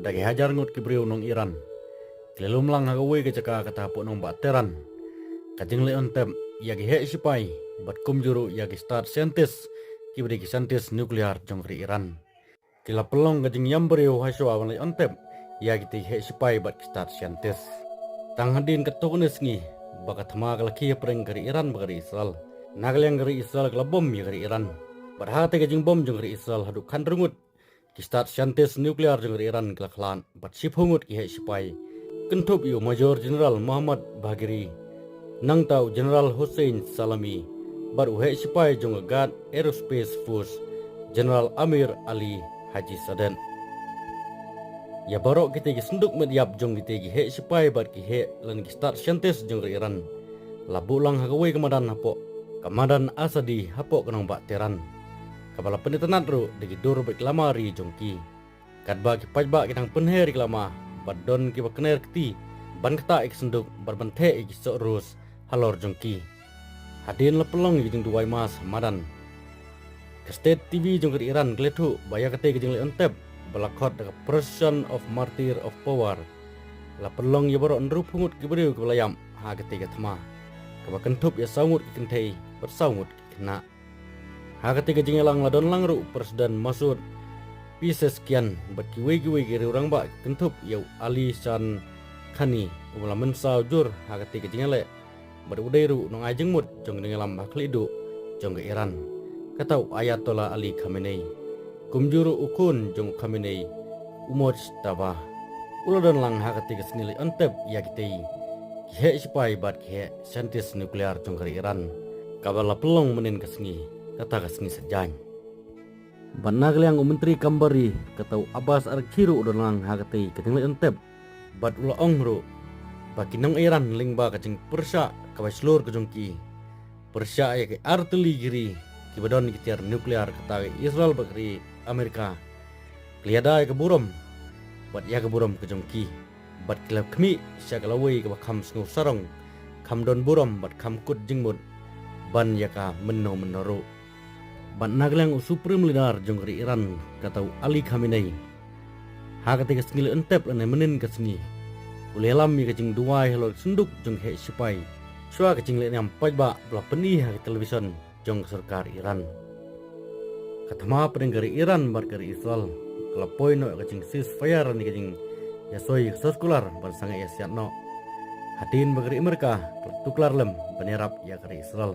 dagi hajar ngut kibriu nong Iran. Kelelum lang hagawi ke caka kata po nong bateran. Kajing le ontep yagi he sipai bat kumjuru yagi start scientist kibri ki scientist nuklear jongri Iran. Kila pelong kajing yambriu haso awan le ontep yagi ti he sipai bat ki start scientist. Tang hadin katokunis ngi bakat hama kalaki preng kari Iran bagari Israel. Nagalyang kari Israel kala bom yagari Iran. Berhati kajing bom jongri Israel haduk kandrungut ki start scientist nuklear jongri Iran kala klan bat siphungut ki he sipai. Kentup yu Major General Muhammad Bagheri nang tau General Hussein Salami baru he sipai jong Guard Aerospace Force General Amir Ali Haji Sadan. Ya barok kita ki senduk mediap jong kita ki he sipai bar ki he lan ki start scientist jong Iran. Labu lang hagawe kamadan hapo kamadan asadi hapo kenang bak teran. Kapala penitenat ru degi dur bek lamari jong ki. Kadba ki pajba kinang penher ki lama badon ki bakner kti ban kata ik senduk barbante ik sorus halor jongki hadin lepelong jing duai mas madan ke state TV jong ke Iran gletu baya kate jing le ontep balakot de person of martyr of power la pelong ye boro ndru pungut ki beriu ke layam ha kate ke thma ke bakentup ya saungut ki kentei bersaungut ki kena ha kate ke jing lang ladon langru presiden Masud Pises kian baki wegi kiri orang bak kentup yau Ali San Khani umula mensau jur hagati ke jingale berudai ru nong ajeng mut jong dengelam baklidu jong ke Iran katau Ayatollah Ali Khamenei kumjuru ukun jong Khamenei umoj tabah ulodan lang hagati ke senili ontep yakitei kihe sipai bat kihe sentis nuklear jong ke Iran kabala pelong menin kesengi kata kesengi sejang. Banaglyang menteri kambari katau Abbas Arkhiru udalang hagati ketingli entep bat ula ongru baki nong Iran lingba kacing Persia kawai seluruh kejongki Persia ya ke artili giri kibadon kitiar nuklear kata Israel bakri Amerika kliada ya ke burom bat ya ke burom kejongki bat kilap kemi sya kalawai ke bakam sengu sarong kam don burom bat kam kut jingmut ban ya ka menoru ban naglang supreme leader jongri Iran katau Ali Khamenei ha ketika sengil entep lane menin kesni ulelam mi kecing duai helor senduk jong he sipai swa kecing le nyam pajba bla peni ha television jong sarkar Iran katama penggari Iran bar gari Israel kala poino kecing ceasefire ni kecing ya soi soskular ban sangai ya siatno hadin bagari Amerika tuklar lem penerap ya gari Israel